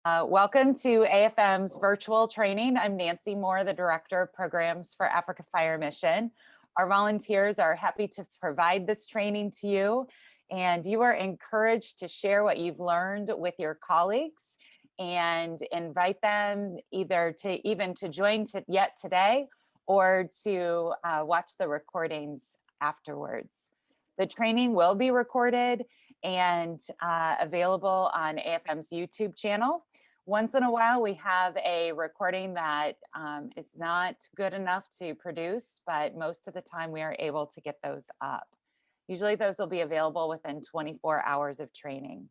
Welcome to AFM's virtual training. I'm Nancy Moore, the Director of Programs for Africa Fire Mission. Our volunteers are happy to provide this training to you, and you are encouraged to share what you've learned with your colleagues and invite them either to join yet today or to watch the recordings afterwards. The training will be recorded and available on AFM's YouTube channel. Once in a while, we have a recording that is not good enough to produce, but most of the time we are able to get those up. Usually those will be available within 24 hours of training.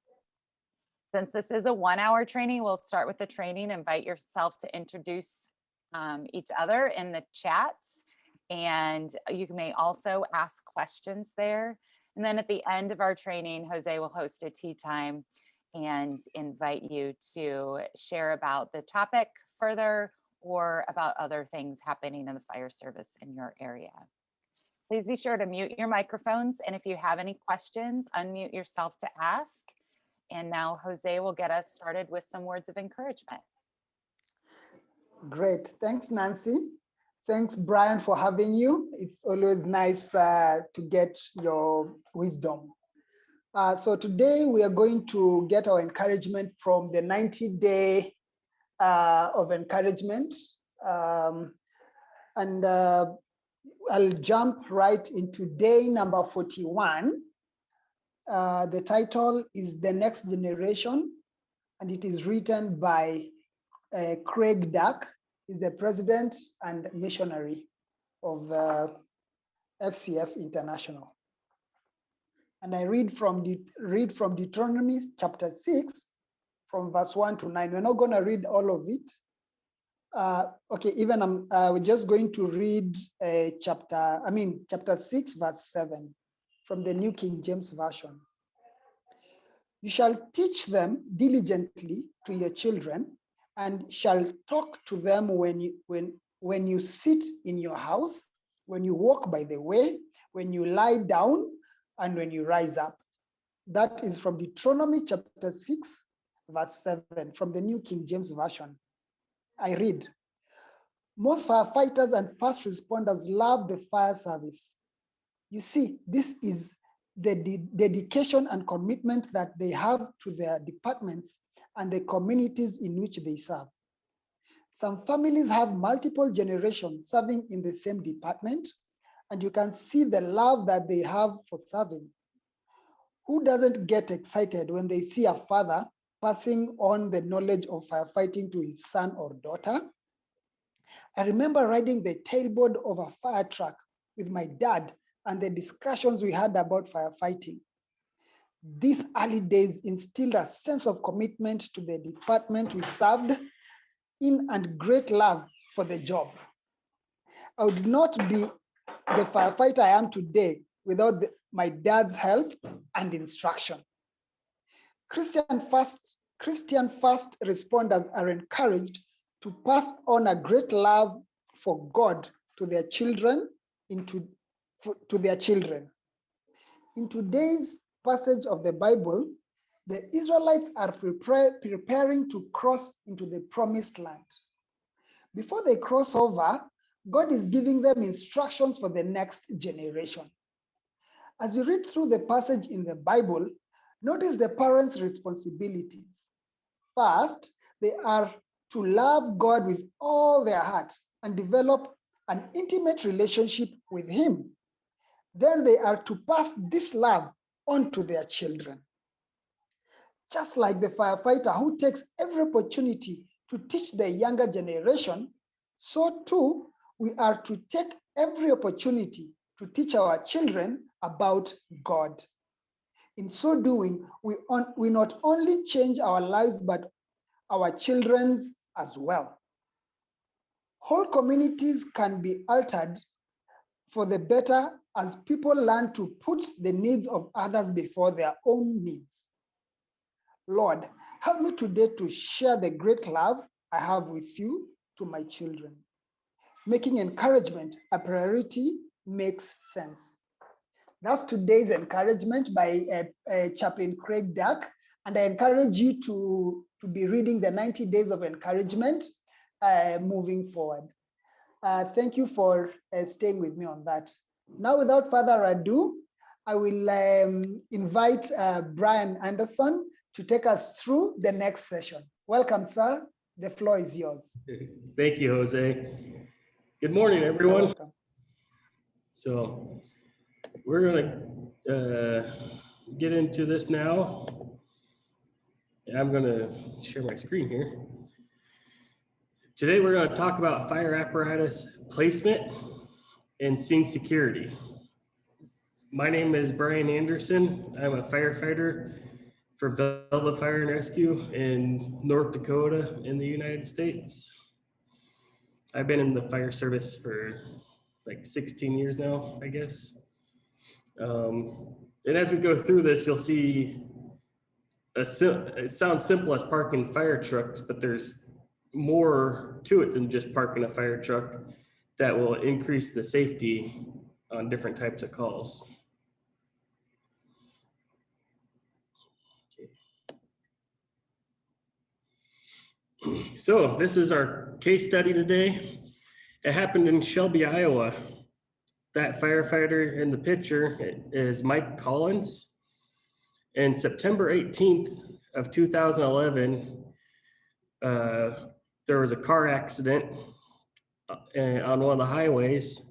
Since this is a 1-hour training, we'll start with the training. Invite yourself to introduce each other in the chats, and you may also ask questions there. And then at the end of our training, Jose will host a tea time and invite you to share about the topic further or about other things happening in the fire service in your area. Please be sure to mute your microphones, and if you have any questions, unmute yourself to ask. And now Jose will get us started with some words of encouragement. Great, thanks Nancy. Thanks, Brian, for having you. It's always nice to get your wisdom. So today we are going to get our encouragement from the 90-day of encouragement. I'll jump right into day number 41. The title is The Next Generation, and it is written by Craig Duck. Is the president and missionary of FCF International. And I read from Deuteronomy chapter 6, from verse 1 to 9. We're not going to read all of it. We're just going to read chapter 6, verse 7 from the New King James Version. You shall teach them diligently to your children, and shall talk to them when you sit in your house, when you walk by the way, when you lie down, and when you rise up. That is from Deuteronomy chapter 6, verse 7, from the New King James Version. I read, most firefighters and first responders love the fire service. You see, this is the dedication and commitment that they have to their departments and the communities in which they serve. Some families have multiple generations serving in the same department, and you can see the love that they have for serving. Who doesn't get excited when they see a father passing on the knowledge of firefighting to his son or daughter? I remember riding the tailboard of a fire truck with my dad and the discussions we had about firefighting. These early days instilled a sense of commitment to the department we served in and great love for the job. I would not be the firefighter I am today without my dad's help and instruction. Christian first responders are encouraged to pass on a great love for God to their children. In today's passage of the Bible, the Israelites are preparing to cross into the promised land. Before they cross over, God is giving them instructions for the next generation. As you read through the passage in the Bible, notice the parents' responsibilities. First, they are to love God with all their heart and develop an intimate relationship with Him. Then they are to pass this love on to their children. Just like the firefighter who takes every opportunity to teach the younger generation, so too we are to take every opportunity to teach our children about God. In so doing, we not only change our lives, but our children's as well. Whole communities can be altered for the better as people learn to put the needs of others before their own needs. Lord, help me today to share the great love I have with you to my children. Making encouragement a priority makes sense. That's today's encouragement by Chaplain Craig Duck. And I encourage you to be reading the 90 Days of Encouragement moving forward. Thank you for staying with me on that. Now, without further ado, I will invite Brian Andersen to take us through the next session. Welcome, sir. The floor is yours. Thank you, Jose. Good morning, everyone. So we're going to get into this now. I'm going to share my screen here. Today, we're going to talk about fire apparatus placement and scene security. My name is Brian Andersen. I'm a firefighter for Velva Fire and Rescue in North Dakota in the United States. I've been in the fire service for like 16 years now, I guess. And as we go through this, you'll see it sounds simple as parking fire trucks, but there's more to it than just parking a fire truck that will increase the safety on different types of calls. Okay. So this is our case study today. It happened in Shelby, Iowa. That firefighter in the picture is Mike Collins. And September 18th of 2011, there was a car accident on one of the highways,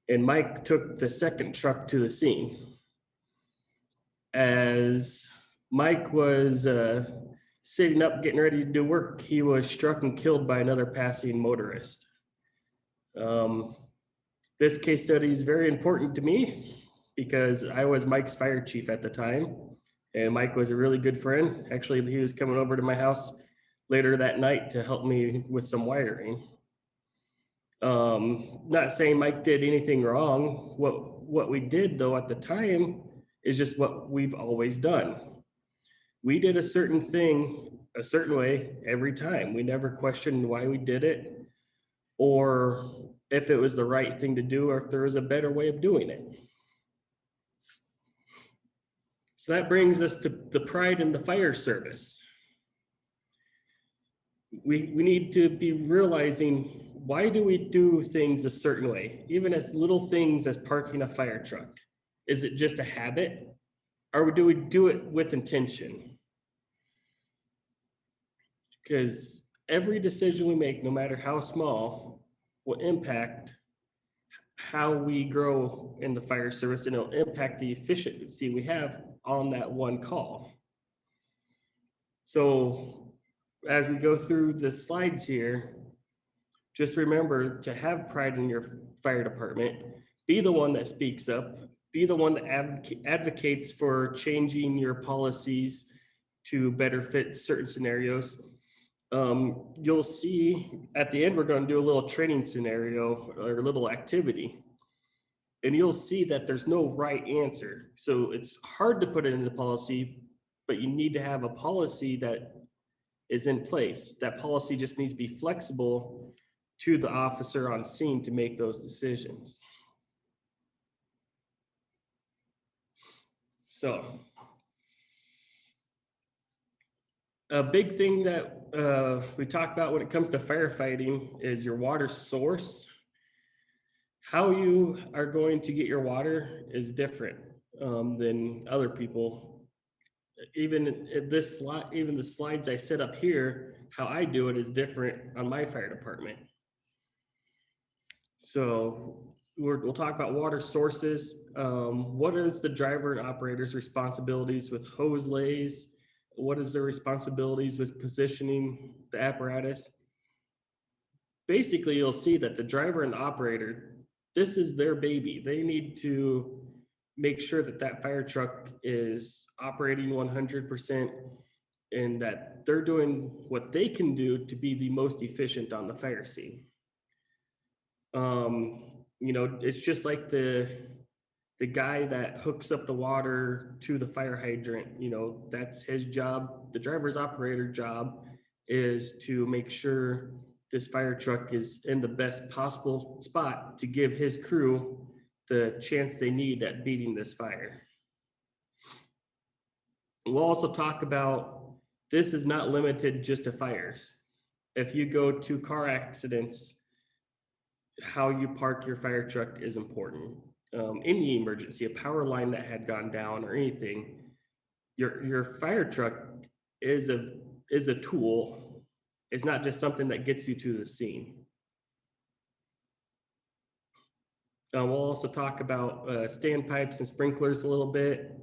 and Mike took the second truck to the scene. As Mike was sitting up, getting ready to do work, he was struck and killed by another passing motorist. This case study is very important to me because I was Mike's fire chief at the time, and Mike was a really good friend. Actually, he was coming over to my house later that night to help me with some wiring. Not saying Mike did anything wrong. What we did though at the time is just what we've always done. We did a certain thing a certain way every time. We never questioned why we did it or if it was the right thing to do or if there was a better way of doing it. So that brings us to the pride in the fire service. We need to be realizing, why do we do things a certain way? Even as little things as parking a fire truck. Is it just a habit? Or do we do it with intention? Because every decision we make, no matter how small, will impact how we grow in the fire service, and it'll impact the efficiency we have on that one call. So as we go through the slides here, just remember to have pride in your fire department. Be the one that speaks up. Be the one that advocates for changing your policies to better fit certain scenarios. You'll see at the end, we're going to do a little training scenario or a little activity. And you'll see that there's no right answer. So it's hard to put it into policy, but you need to have a policy that is in place. That policy just needs to be flexible to the officer on scene to make those decisions. So a big thing that we talk about when it comes to firefighting is your water source. How you are going to get your water is different than other people. Even this slide, even the slides I set up here, how I do it is different on my fire department. So we'll talk about water sources. What is the driver and operator's responsibilities with hose lays? What is their responsibilities with positioning the apparatus? Basically, you'll see that the driver and the operator, this is their baby. They need to make sure that that fire truck is operating 100% and that they're doing what they can do to be the most efficient on the fire scene. You know, it's just like the guy that hooks up the water to the fire hydrant, you know, that's his job. The driver's operator job is to make sure this fire truck is in the best possible spot to give his crew the chance they need at beating this fire. We'll also talk about, this is not limited just to fires. If you go to car accidents, how you park your fire truck is important. Any emergency, a power line that had gone down or anything, your fire truck is a tool. It's not just something that gets you to the scene. We'll also talk about standpipes and sprinklers a little bit,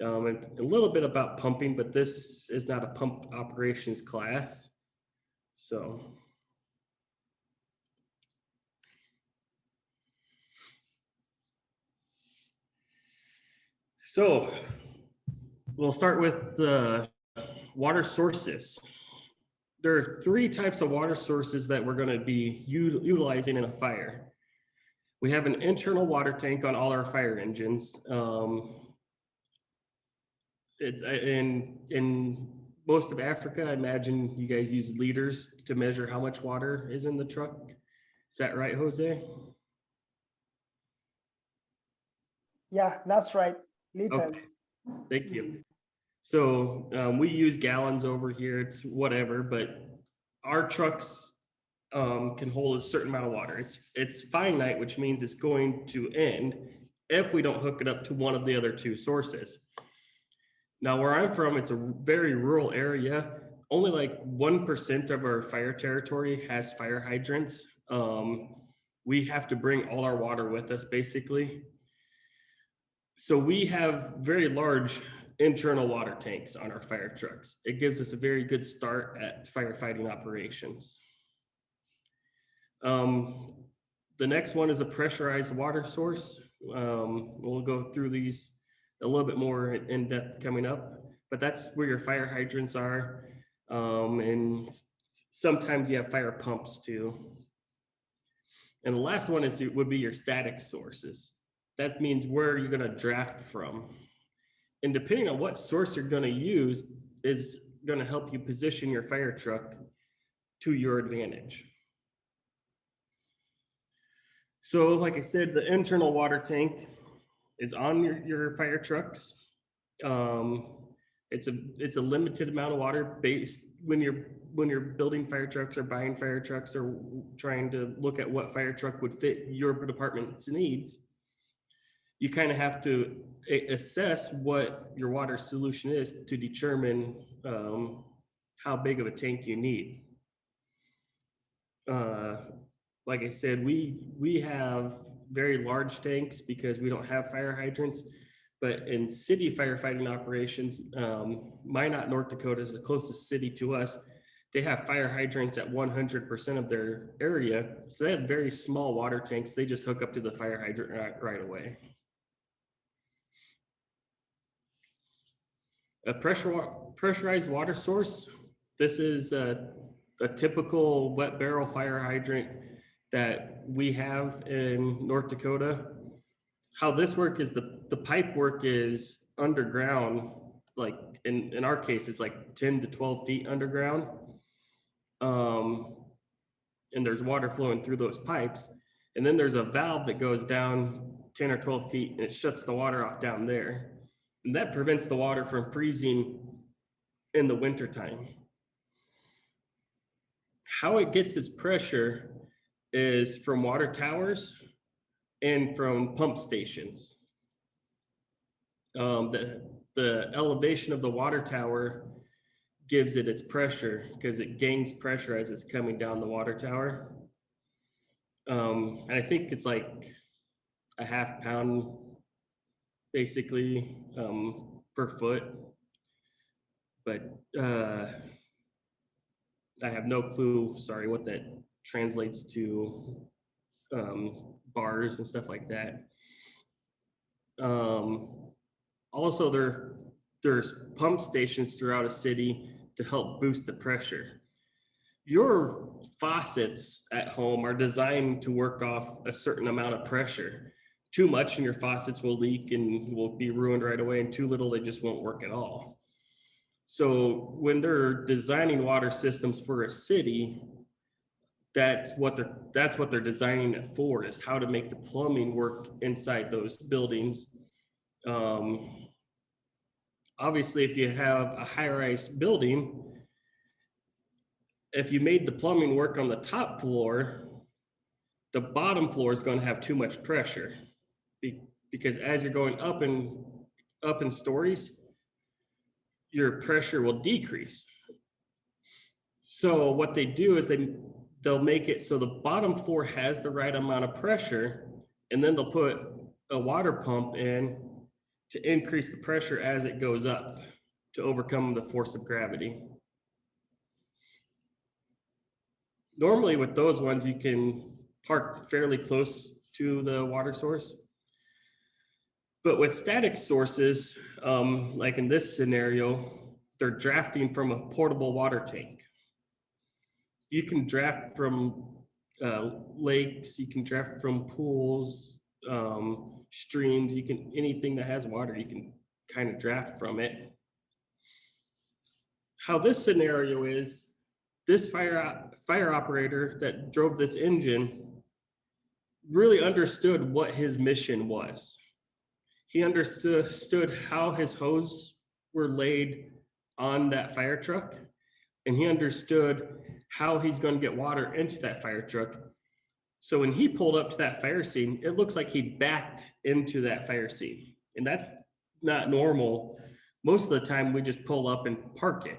and a little bit about pumping, but this is not a pump operations class. So we'll start with the water sources. There are 3 types of water sources that we're going to be utilizing in a fire. We have an internal water tank on all our fire engines. In most of Africa, I imagine you guys use liters to measure how much water is in the truck. Is that right, Jose? Yeah, that's right. Liters. Okay. Thank you. So we use gallons over here, it's whatever, but our trucks can hold a certain amount of water. It's finite, which means it's going to end if we don't hook it up to one of the other 2 sources. Now, where I'm from, it's a very rural area. Only like 1% of our fire territory has fire hydrants. We have to bring all our water with us, basically. So we have very large internal water tanks on our fire trucks. It gives us a very good start at firefighting operations. The next one is a pressurized water source. We'll go through these a little bit more in depth coming up, but that's where your fire hydrants are. And sometimes you have fire pumps too. And the last one would be your static sources. That means where you're going to draft from. And depending on what source you're going to use is going to help you position your fire truck to your advantage. So like I said, the internal water tank is on your fire trucks. It's a limited amount of water based when you're building fire trucks or buying fire trucks or trying to look at what fire truck would fit your department's needs. You kind of have to assess what your water solution is to determine how big of a tank you need. Like I said, we have very large tanks because we don't have fire hydrants, but in city firefighting operations, Minot, North Dakota is the closest city to us. They have fire hydrants at 100% of their area. So they have very small water tanks. They just hook up to the fire hydrant right away. A pressurized water source. This is a typical wet barrel fire hydrant that we have in North Dakota. How this works is the pipe work is underground, like in our case, it's like 10 to 12 feet underground. And there's water flowing through those pipes. And then there's a valve that goes down 10 or 12 feet and it shuts the water off down there. And that prevents the water from freezing in the wintertime. How it gets its pressure is from water towers and from pump stations. The elevation of the water tower gives it its pressure because it gains pressure as it's coming down the water tower. And I think it's like a half pound basically per foot, but I have no clue, sorry, what that translates to bars and stuff like that. Also, there's pump stations throughout a city to help boost the pressure. Your faucets at home are designed to work off a certain amount of pressure. Too much and your faucets will leak and will be ruined right away, and too little, they just won't work at all. So when they're designing water systems for a city, that's what they're designing it for, is how to make the plumbing work inside those buildings obviously, if you have a high-rise building, if you made the plumbing work on the top floor, the bottom floor is going to have too much pressure because as you're going up in stories, your pressure will decrease. So what they do is they'll make it so the bottom floor has the right amount of pressure, and then they'll put a water pump in to increase the pressure as it goes up to overcome the force of gravity. Normally with those ones, you can park fairly close to the water source. But with static sources, like in this scenario, they're drafting from a portable water tank. You can draft from lakes, you can draft from pools, streams, anything that has water, you can kind of draft from it. How this scenario is, this fire operator that drove this engine really understood what his mission was. He understood how his hose were laid on that fire truck, and he understood how he's going to get water into that fire truck. So when he pulled up to that fire scene, it looks like he backed into that fire scene. And that's not normal. Most of the time we just pull up and park it.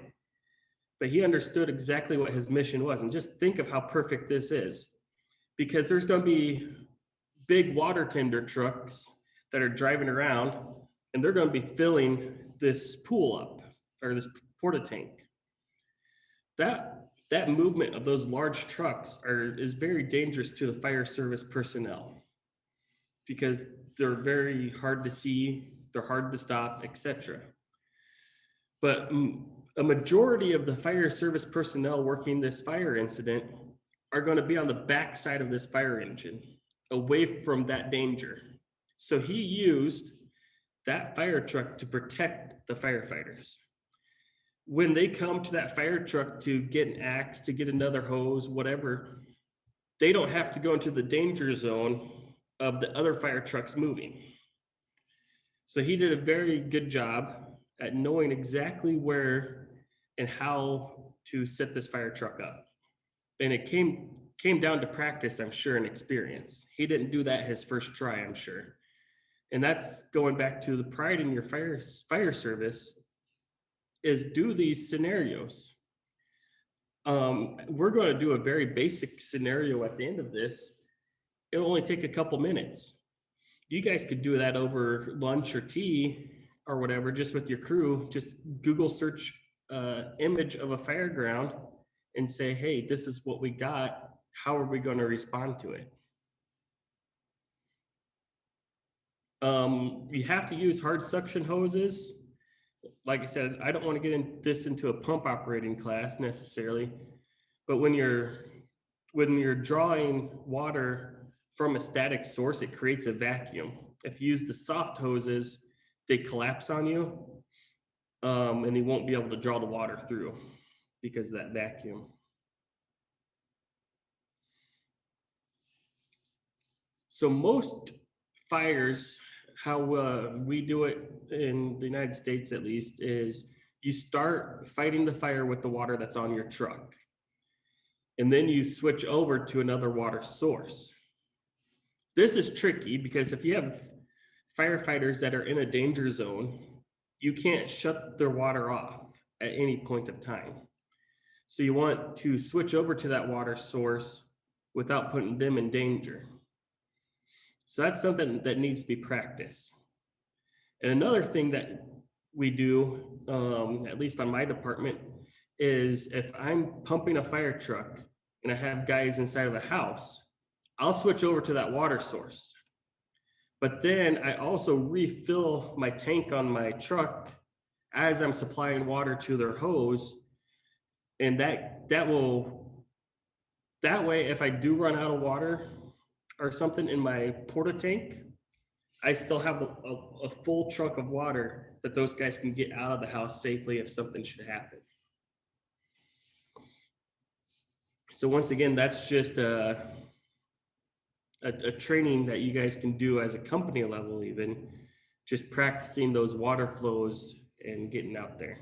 But he understood exactly what his mission was. And just think of how perfect this is. Because there's going to be big water tender trucks that are driving around, and they're going to be filling this pool up, or this porta tank. That movement of those large trucks is very dangerous to the fire service personnel because they're very hard to see, they're hard to stop, etc. But a majority of the fire service personnel working this fire incident are going to be on the back side of this fire engine, away from that danger. So he used that fire truck to protect the firefighters. When they come to that fire truck to get an axe, to get another hose, whatever, they don't have to go into the danger zone of the other fire trucks moving. So he did a very good job at knowing exactly where and how to set this fire truck up. And it came down to practice, I'm sure, and experience. He didn't do that his first try, I'm sure. And that's going back to the pride in your fire service, is do these scenarios. We're going to do a very basic scenario at the end of this. It'll only take a couple minutes. You guys could do that over lunch or tea or whatever, just with your crew. Just Google search image of a fireground and say, hey, this is what we got. How are we going to respond to it? You have to use hard suction hoses. Like I said, I don't want to get this into a pump operating class necessarily, but when you're drawing water from a static source, it creates a vacuum. If you use the soft hoses, they collapse on you, and you won't be able to draw the water through because of that vacuum. So most fires, how we do it in the United States at least, is you start fighting the fire with the water that's on your truck. And then you switch over to another water source. This is tricky because if you have firefighters that are in a danger zone, you can't shut their water off at any point of time. So you want to switch over to that water source without putting them in danger. So that's something that needs to be practiced. And another thing that we do, at least on my department, is if I'm pumping a fire truck and I have guys inside of the house, I'll switch over to that water source. But then I also refill my tank on my truck as I'm supplying water to their hose. And that way, if I do run out of water or something in my porta tank, I still have a full truck of water that those guys can get out of the house safely if something should happen. So once again, that's just a training that you guys can do as a company level, even just practicing those water flows and getting out there.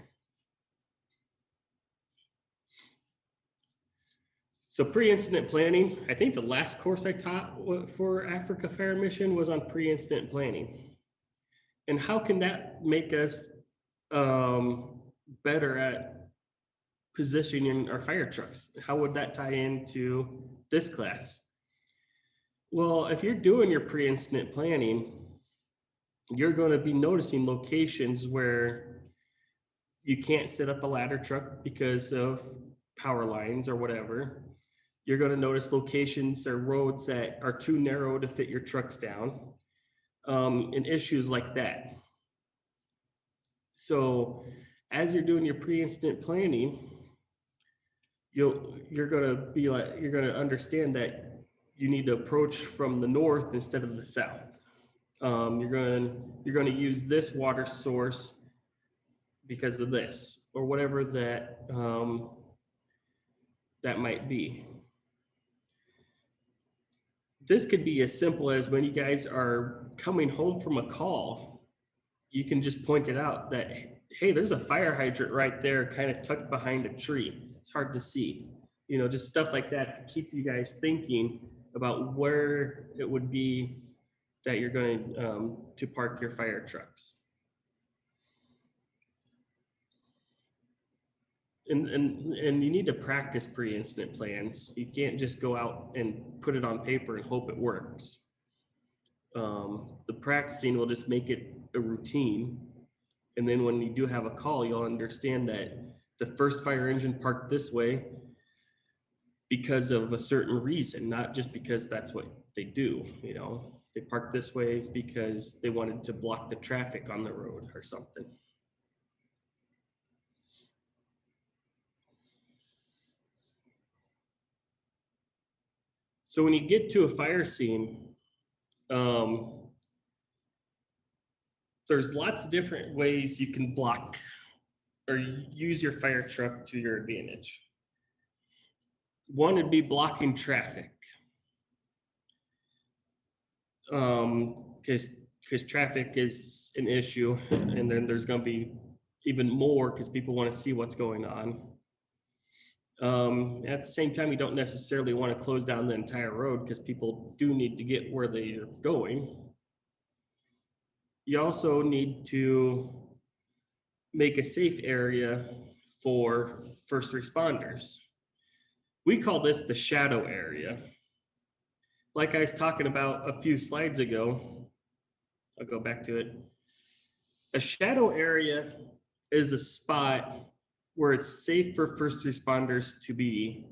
So pre-incident planning, I think the last course I taught for Africa Fire Mission was on pre-incident planning. And how can that make us better at positioning our fire trucks? How would that tie into this class? Well, if you're doing your pre-incident planning, you're going to be noticing locations where you can't set up a ladder truck because of power lines or whatever. You're going to notice locations or roads that are too narrow to fit your trucks down, and issues like that. So as you're doing your pre-incident planning, you're going to understand that you need to approach from the north instead of the south. You're going to use this water source because of this, or whatever that that might be. This could be as simple as when you guys are coming home from a call, you can just point it out that, hey, there's a fire hydrant right there, kind of tucked behind a tree. It's hard to see, you know, just stuff like that to keep you guys thinking about where it would be that you're going to park your fire trucks. And you need to practice pre-incident plans. You can't just go out and put it on paper and hope it works. The practicing will just make it a routine. And then when you do have a call, you'll understand that the first fire engine parked this way because of a certain reason, not just because that's what they do. You know, they parked this way because they wanted to block the traffic on the road or something. So when you get to a fire scene, there's lots of different ways you can block or use your fire truck to your advantage. One would be blocking traffic. Because traffic is an issue, and then there's going to be even more because people want to see what's going on. At the same time, you don't necessarily want to close down the entire road because people do need to get where they are going. You also need to make a safe area for first responders. We call this the shadow area. Like I was talking about a few slides ago, I'll go back to it. A shadow area is a spot where it's safe for first responders to be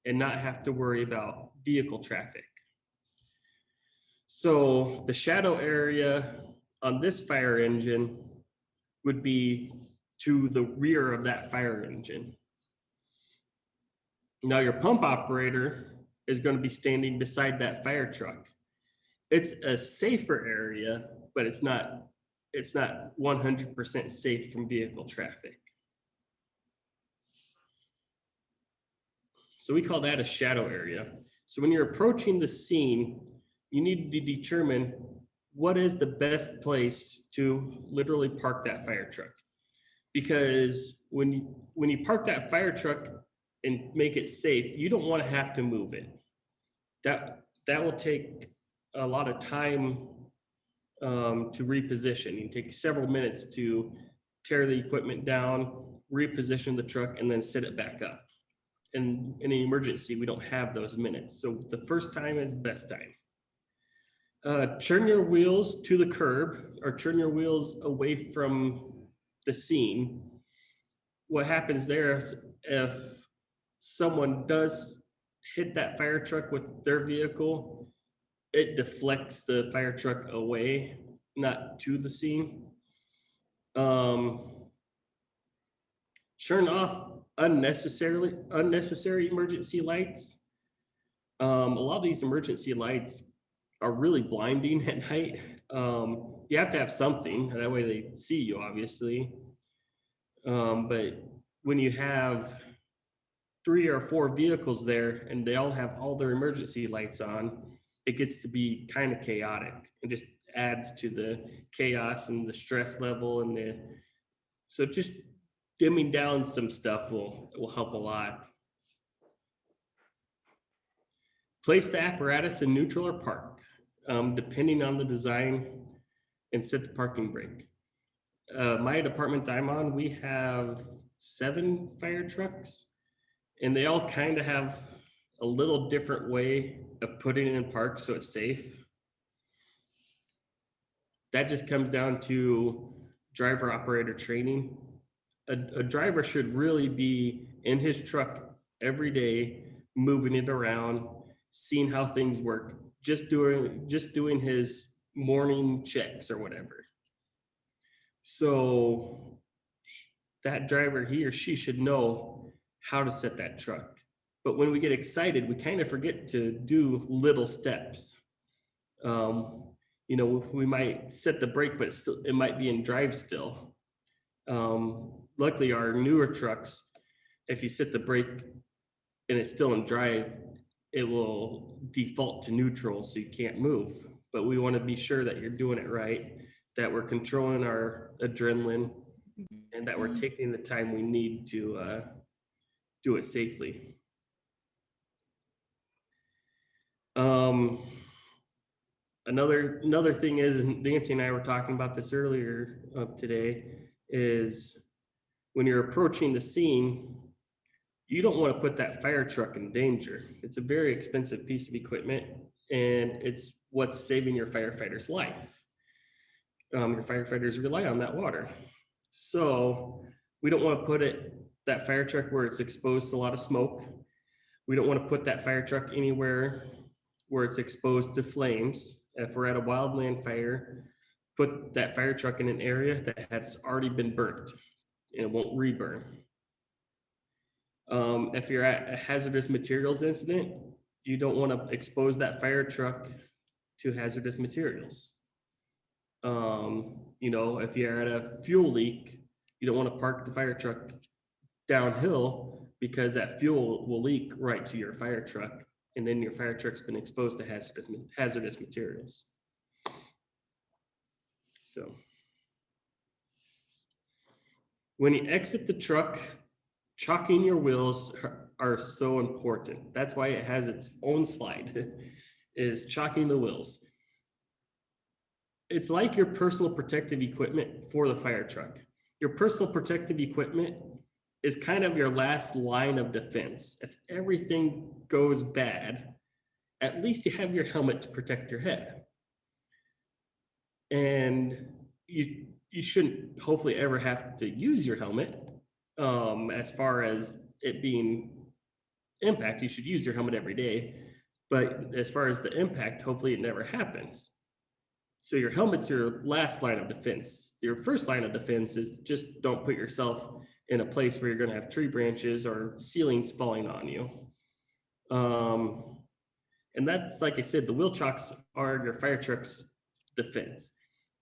and not have to worry about vehicle traffic. So the shadow area on this fire engine would be to the rear of that fire engine. Now your pump operator is going to be standing beside that fire truck. It's a safer area, but it's not 100% safe from vehicle traffic. So we call that a shadow area. So when you're approaching the scene, you need to determine what is the best place to literally park that fire truck. Because when you park that fire truck and make it safe, you don't want to have to move it. That will take a lot of time to reposition. You take several minutes to tear the equipment down, reposition the truck, and then set it back up. And in an emergency, we don't have those minutes. So the first time is the best time. Turn your wheels to the curb or turn your wheels away from the scene. What happens there is if someone does hit that fire truck with their vehicle, it deflects the fire truck away, not to the scene. Turn off unnecessary emergency lights. A lot of these emergency lights are really blinding at night. You have to have something, that way they see you, obviously. But when you have 3 or 4 vehicles there and they all have all their emergency lights on, it gets to be kind of chaotic. It just adds to the chaos and the stress level and So just dimming down some stuff will help a lot. Place the apparatus in neutral or park, depending on the design, and set the parking brake. My department I'm on, we have 7 fire trucks, and they all kind of have a little different way of putting it in park so it's safe. That just comes down to driver operator training. A driver should really be in his truck every day, moving it around, seeing how things work, just doing his morning checks or whatever. So that driver, he or she should know how to set that truck. But when we get excited, we kind of forget to do little steps. You know, we might set the brake, but it might be in drive still. Luckily, our newer trucks, if you set the brake and it's still in drive, it will default to neutral, so you can't move. But we want to be sure that you're doing it right, that we're controlling our adrenaline, and that we're taking the time we need to do it safely. Another thing is, and Nancy and I were talking about this earlier today, is when you're approaching the scene, you don't want to put that fire truck in danger. It's a very expensive piece of equipment, and it's what's saving your firefighter's life. Your firefighters rely on that water. So we don't want to put that fire truck where it's exposed to a lot of smoke. We don't want to put that fire truck anywhere where it's exposed to flames. If we're at a wildland fire, put that fire truck in an area that has already been burnt and it won't reburn. If you're at a hazardous materials incident, you don't want to expose that fire truck to hazardous materials. You know, if you're at a fuel leak, you don't want to park the fire truck downhill, because that fuel will leak right to your fire truck, and then your fire truck's been exposed to hazardous materials. So when you exit the truck, chalking your wheels are so important. That's why it has its own slide, is chalking the wheels. It's like your personal protective equipment for the fire truck. Your personal protective equipment is kind of your last line of defense. If everything goes bad, at least you have your helmet to protect your head. And you shouldn't hopefully ever have to use your helmet. As far as it being impact, you should use your helmet every day. But as far as the impact, hopefully it never happens. So your helmet's your last line of defense. Your first line of defense is just don't put yourself in a place where you're going to have tree branches or ceilings falling on you. And that's, like I said, the wheel chocks are your fire truck's defense.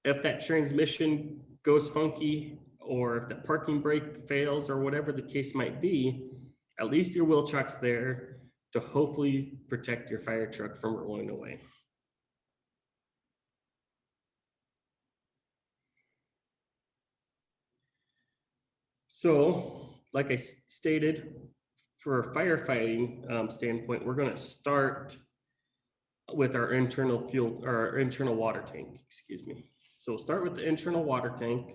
If that transmission goes funky, or if the parking brake fails, or whatever the case might be, at least your wheel chock's there to hopefully protect your fire truck from rolling away. So, like I stated, for a firefighting standpoint, we're going to start with our internal fuel, or our internal water tank, excuse me. So we'll start with the internal water tank.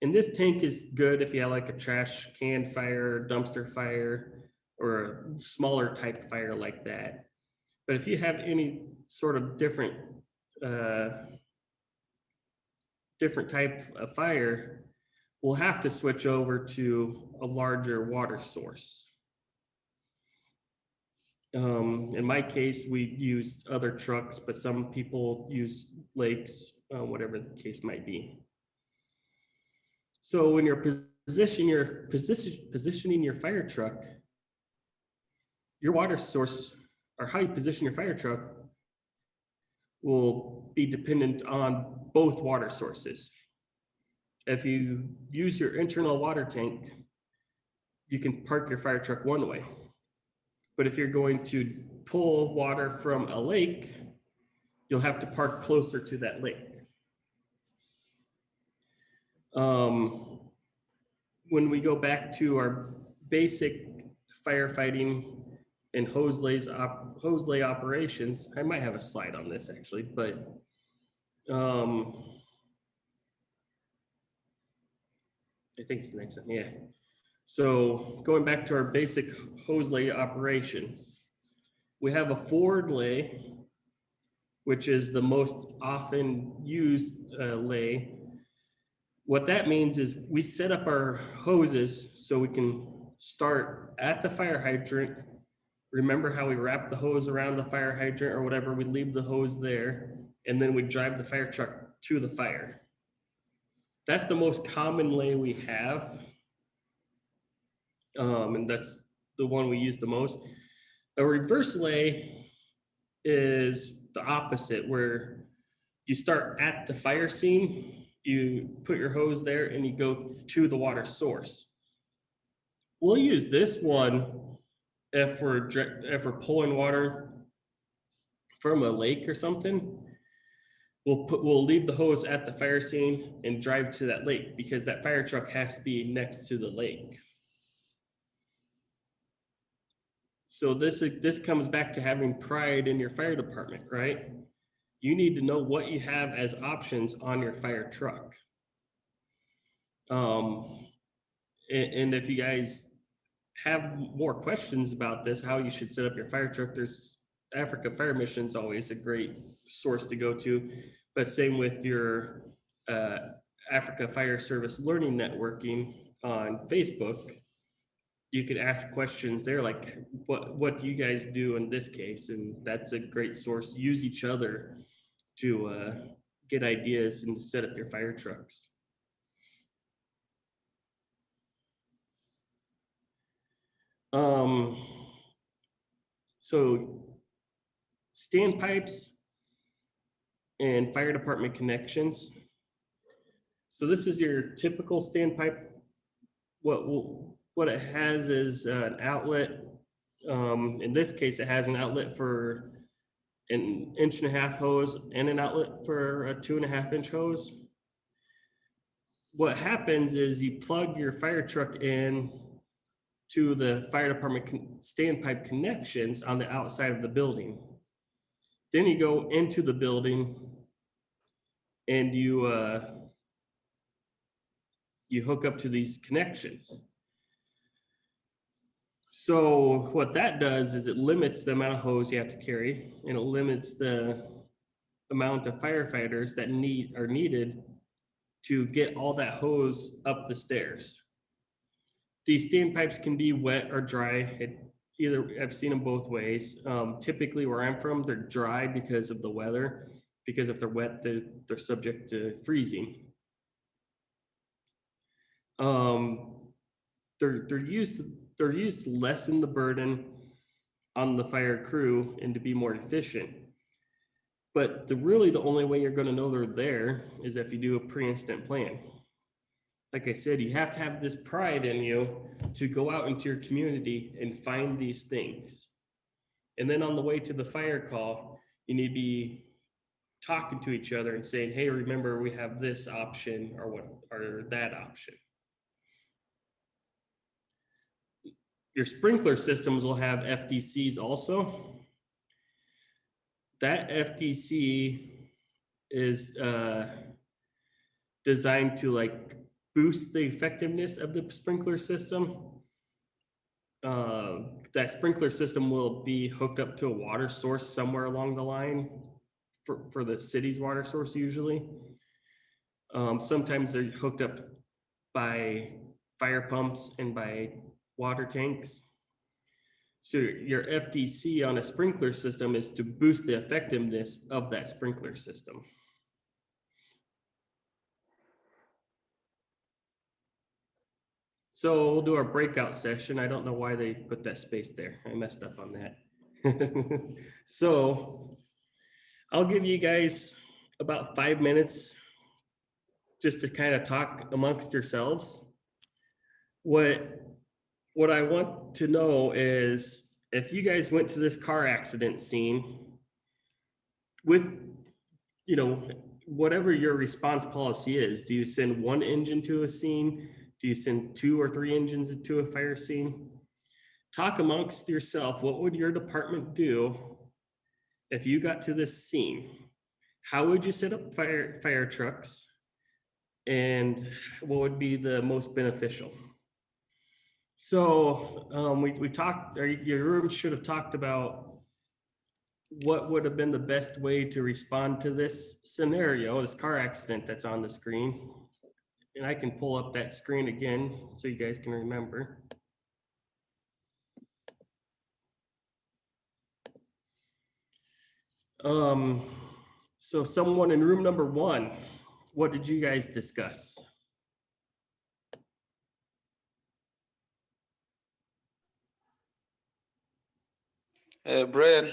And this tank is good if you have like a trash can fire, dumpster fire, or a smaller type fire like that. But if you have any sort of different type of fire, we'll have to switch over to a larger water source. In my case, we use other trucks, but some people use lakes, whatever the case might be. So when you're positioning your fire truck, your water source, or how you position your fire truck, will be dependent on both water sources. If you use your internal water tank, you can park your fire truck one way. But if you're going to pull water from a lake, you'll have to park closer to that lake. when we go back to our basic firefighting and hose lay operations, I might have a slide on this actually, but I think it's the next one, yeah. So going back to our basic hose lay operations, we have a forward lay, which is the most often used lay. What that means is we set up our hoses so we can start at the fire hydrant. Remember how we wrap the hose around the fire hydrant or whatever, we leave the hose there, and then we drive the fire truck to the fire. That's the most common lay we have. And that's the one we use the most. A reverse lay is the opposite, where you start at the fire scene, you put your hose there, and you go to the water source. We'll use this one if we're pulling water from a lake or something. We'll leave the hose at the fire scene and drive to that lake, because that fire truck has to be next to the lake. So this comes back to having pride in your fire department, right? You need to know what you have as options on your fire truck. And if you guys have more questions about this, how you should set up your fire truck, there's Africa Fire Mission is always a great source to go to, but same with your Africa Fire Service Learning Networking on Facebook. You could ask questions there, like what do you guys do in this case? And that's a great source. Use each other to get ideas and to set up your fire trucks. So standpipes and fire department connections. So this is your typical standpipe. What it has is an outlet. In this case, it has an outlet for an 1.5 inch hose and an outlet for a 2.5 inch hose. What happens is you plug your fire truck in to the fire department standpipe connections on the outside of the building. Then you go into the building and you hook up to these connections. So what that does is it limits the amount of hose you have to carry, and it limits the amount of firefighters that are needed to get all that hose up the stairs. These standpipes can be wet or dry. I've seen them both ways. Typically where I'm from, they're dry because of the weather, because if they're wet, they're subject to freezing. They're used to lessen the burden on the fire crew and to be more efficient. But really the only way you're going to know they're there is if you do a pre-incident plan. Like I said, you have to have this pride in you to go out into your community and find these things. And then on the way to the fire call, you need to be talking to each other and saying, hey, remember we have this option or that option. Your sprinkler systems will have FDCs also. That FDC is designed to like boost the effectiveness of the sprinkler system. That sprinkler system will be hooked up to a water source somewhere along the line for the city's water source usually. Sometimes they're hooked up by fire pumps and by water tanks. So your FDC on a sprinkler system is to boost the effectiveness of that sprinkler system. So we'll do our breakout session. I don't know why they put that space there. I messed up on that. So I'll give you guys about 5 minutes just to kind of talk amongst yourselves. What I want to know is if you guys went to this car accident scene with, whatever your response policy is, do you send one engine to a scene? Do Do you send 2 or 3 engines into a fire scene? Talk amongst yourself. What would your department do if you got to this scene? How would you set up fire trucks? And what would be the most beneficial? So we talked, or your room should have talked about what would have been the best way to respond to this scenario, this car accident that's on the screen. And I can pull up that screen again so you guys can remember. So someone in room number 1, what did you guys discuss? Brian,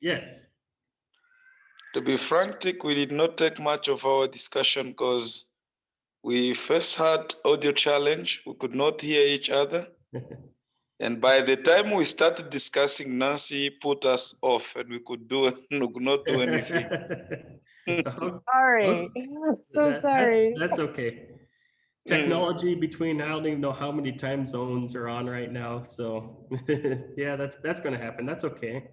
Yes. to be frantic, we did not take much of our discussion because we first had audio challenge. We could not hear each other. And by the time we started discussing, Nancy put us off and we could not do anything. Sorry, so sorry. That's okay. Technology between, I don't even know how many time zones are on right now. So yeah, that's going to happen. That's okay.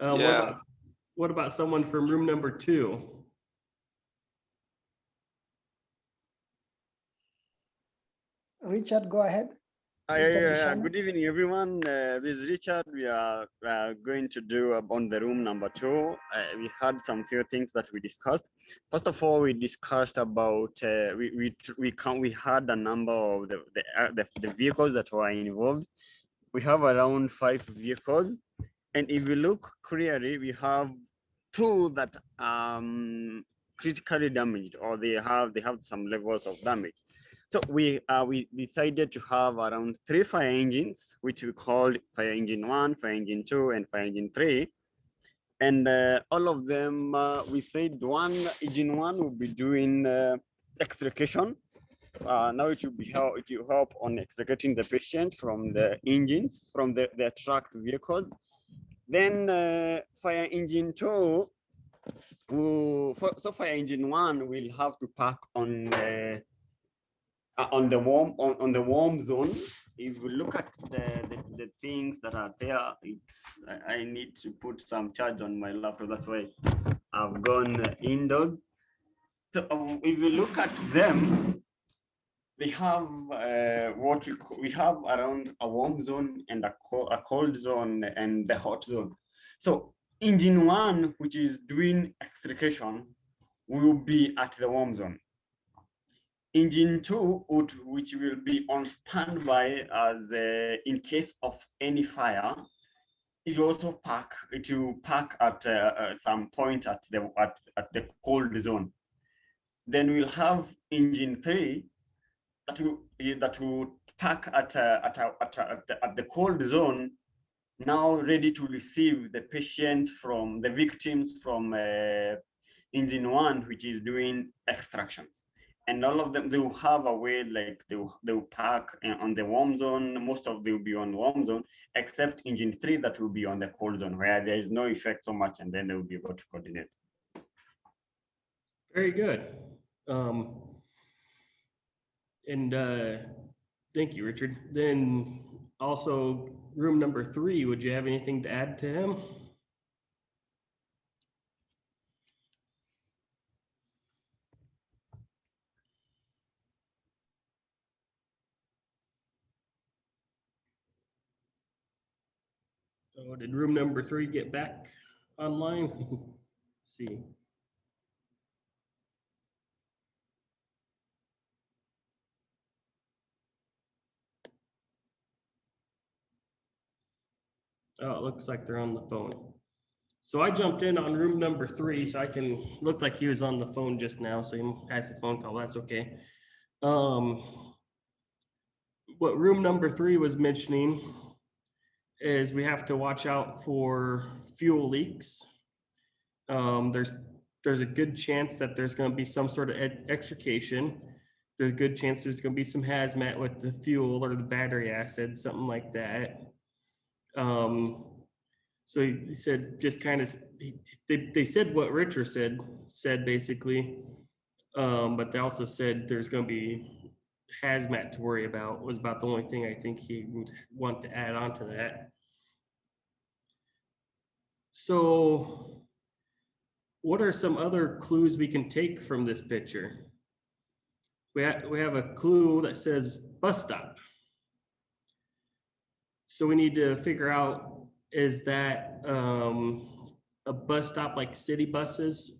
Yeah. What about someone from room number 2? Richard, go ahead. Richard Bishana. Good evening, everyone. This is Richard. We are going to do on the room number 2. We had some few things that we discussed. First of all, we discussed about we had a number of the vehicles that were involved. We have around 5 vehicles, and if you look clearly, we have 2 that critically damaged, or they have some levels of damage. So we decided to have around 3 fire engines, which we called fire engine 1, fire engine 2, and fire engine 3. And all of them, we said engine 1 will be doing extrication. Now it will help on extricating the patient from the engines, from the tracked vehicles. Then fire engine 2, fire engine 1 will have to park on the warm zone. If you look at the things that are there, I need to put some charge on my laptop. That's why I've gone indoors. So if you look at them, they have we have around a warm zone and a cold zone and the hot zone. So engine 1, which is doing extrication, will be at the warm zone. Engine 2, which will be on standby as in case of any fire, it will park at some point at the cold zone. Then we'll have engine 3 that will park at the cold zone, now ready to receive the patients from the victims from engine 1, which is doing extractions. And all of them, they will have a way, like they will park on the warm zone. Most of them will be on the warm zone, except engine 3 that will be on the cold zone, where there is no effect so much, and then they will be able to coordinate. Very good. Thank you, Richard. Then also room number 3, would you have anything to add to him? So did room number 3 get back online? Let's see. Oh, it looks like they're on the phone. So I jumped in on room number 3, so I can look like he was on the phone just now, so he has a phone call. That's okay. What room number 3 was mentioning is we have to watch out for fuel leaks. There's a good chance that there's going to be some sort of extrication. There's a good chance there's going to be some hazmat with the fuel or the battery acid, something like that. So he said, just kind of, they said what Richard said basically, but they also said there's going to be hazmat to worry about was about the only thing I think he would want to add on to that. So what are some other clues we can take from this picture? We have a clue that says bus stop. So we need to figure out, is that a bus stop like city buses?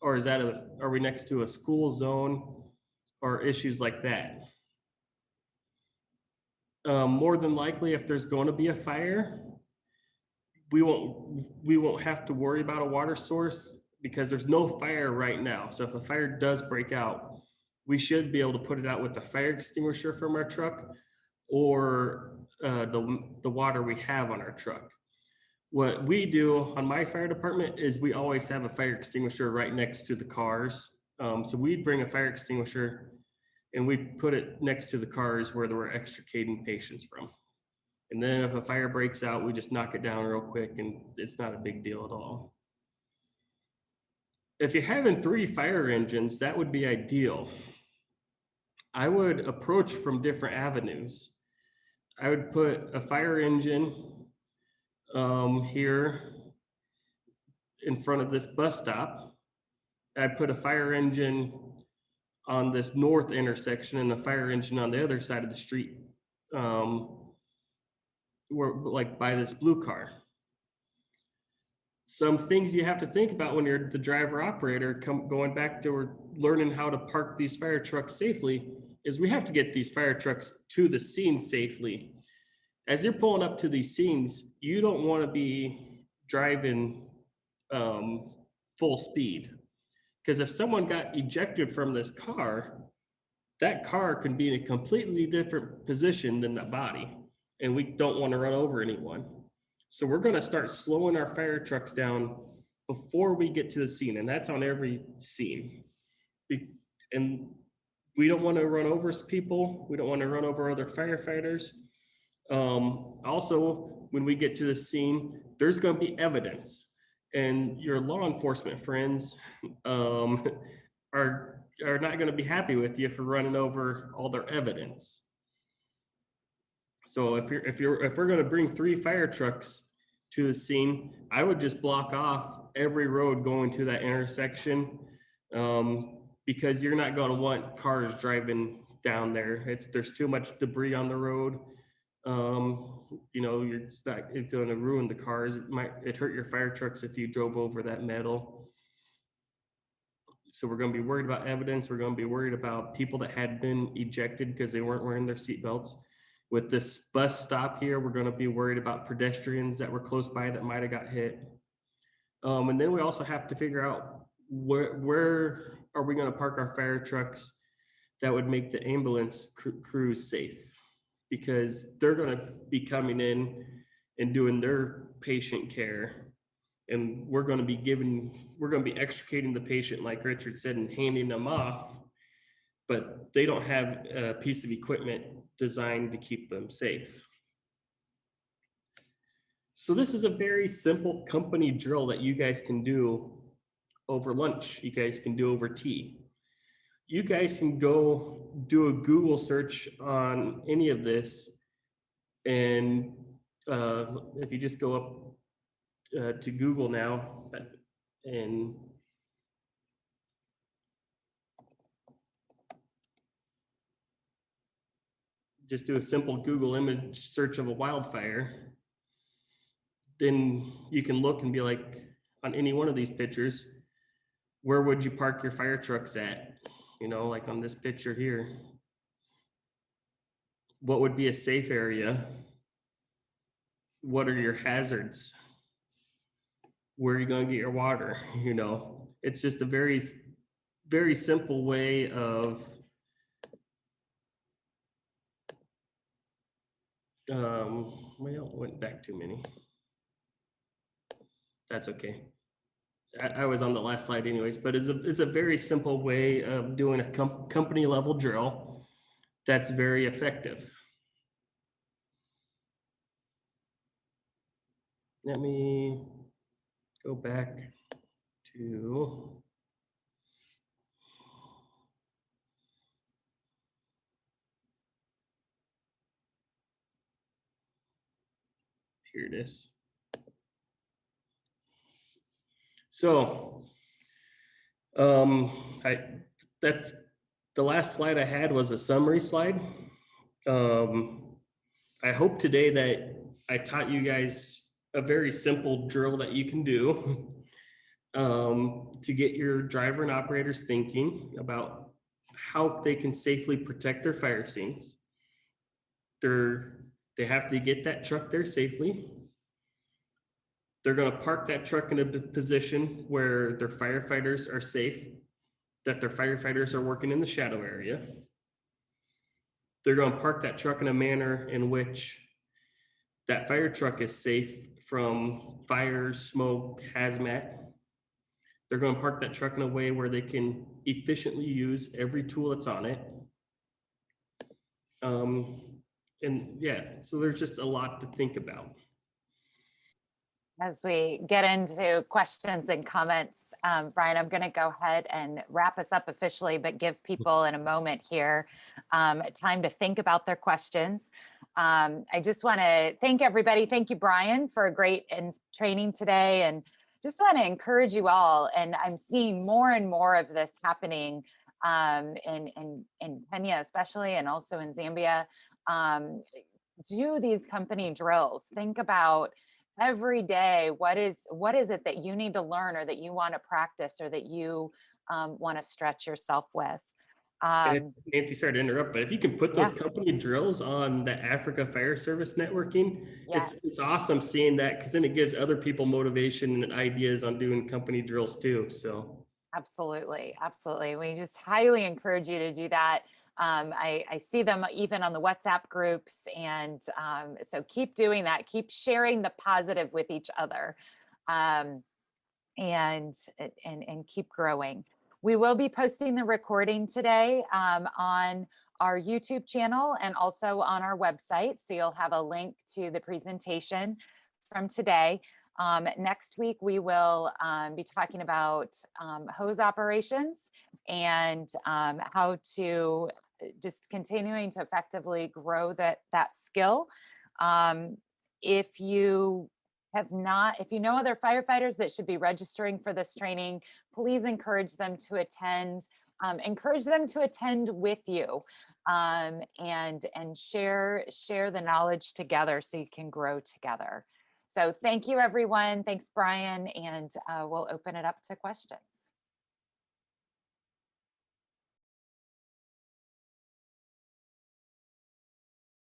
Or is that are we next to a school zone or issues like that? More than likely, if there's going to be a fire, we won't have to worry about a water source because there's no fire right now. So if a fire does break out, we should be able to put it out with the fire extinguisher from our truck or the water we have on our truck. What we do on my fire department is we always have a fire extinguisher right next to the cars. So we'd bring a fire extinguisher and we put it next to the cars where we're extricating patients from. And then if a fire breaks out, we just knock it down real quick and it's not a big deal at all. If you're having 3 fire engines, that would be ideal. I would approach from different avenues. I would put a fire engine here in front of this bus stop. I'd put a fire engine on this north intersection and a fire engine on the other side of the street, where, like by this blue car. Some things you have to think about when you're the driver operator, going back to learning how to park these fire trucks safely, is we have to get these fire trucks to the scene safely. As you're pulling up to these scenes, you don't want to be driving full speed. Because if someone got ejected from this car, that car can be in a completely different position than the body. And we don't want to run over anyone. So we're going to start slowing our fire trucks down before we get to the scene. And that's on every scene. And we don't want to run over people. We don't want to run over other firefighters. Also, when we get to the scene, there's going to be evidence. And your law enforcement friends are not going to be happy with you for running over all their evidence. So if we're going to bring 3 fire trucks to the scene, I would just block off every road going to that intersection, because you're not going to want cars driving down there. There's too much debris on the road. You know, it's going to ruin the cars. It hurt your fire trucks if you drove over that metal. So we're going to be worried about evidence. We're going to be worried about people that had been ejected because they weren't wearing their seatbelts. With this bus stop here, we're going to be worried about pedestrians that were close by that might have got hit. And then we also have to figure out where are we going to park our fire trucks that would make the ambulance crews safe, because they're going to be coming in and doing their patient care. And we're going to be extricating the patient, like Richard said, and handing them off, but they don't have a piece of equipment designed to keep them safe. So this is a very simple company drill that you guys can do over lunch. You guys can do over tea. You guys can go do a Google search on any of this. And if you just go up to Google now and just do a simple Google image search of a wildfire, then you can look and be like, on any one of these pictures, where would you park your fire trucks at? You know, like on this picture here. What would be a safe area? What are your hazards? Where are you going to get your water? You know, it's just a very, very simple way of well, went back too many. That's okay. I was on the last slide anyways, but it's a very simple way of doing a company level drill that's very effective. Let me go back to Here it is. So, that's the last slide I had was a summary slide. I hope today that I taught you guys a very simple drill that you can do to get your driver and operators thinking about how they can safely protect their fire scenes. They have to get that truck there safely. They're going to park that truck in a position where their firefighters are safe, that their firefighters are working in the shadow area. They're going to park that truck in a manner in which that fire truck is safe from fire, smoke, hazmat. They're going to park that truck in a way where they can efficiently use every tool that's on it. And yeah, so there's just a lot to think about. As we get into questions and comments, Brian, I'm going to go ahead and wrap us up officially, but give people in a moment here time to think about their questions. I just want to thank everybody. Thank you, Brian, for a great training today. And just want to encourage you all. And I'm seeing more and more of this happening in Kenya, especially, and also in Zambia. Do these company drills. Think about every day, what is it that you need to learn, or that you want to practice, or that you want to stretch yourself with. Nancy, sorry to interrupt, but if you can put those company drills on the Africa Fire Service networking, it's awesome seeing that, because then it gives other people motivation and ideas on doing company drills too. So absolutely, we just highly encourage you to do that. I see them even on the WhatsApp groups, and so keep doing that. Keep sharing the positive with each other, and keep growing. We will be posting the recording today on our YouTube channel and also on our website, so you'll have a link to the presentation from today. Next week, we will be talking about hose operations and how to just continuing to effectively grow that skill. If you know other firefighters that should be registering for this training, please encourage them to attend. Encourage them to attend with you, and share the knowledge together so you can grow together. So thank you, everyone. Thanks, Brian, and we'll open it up to questions.